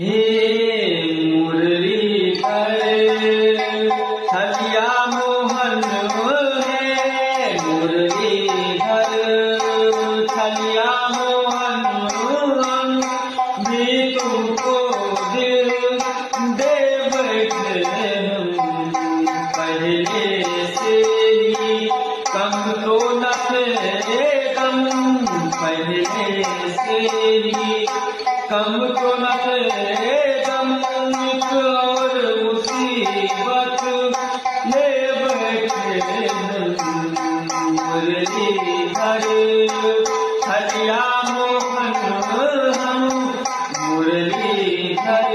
हे मुरलीधर छलिया मोहन हे मुरलीधर छलिया मोहन भी तुमको दिल दे बैठे हम पहले से ही कम तो न थे कम पहले से ही कम तो न थे कम एक और मुसीबत ले बैठे मुरलीधर छलिया मोहन हम मुरलीधर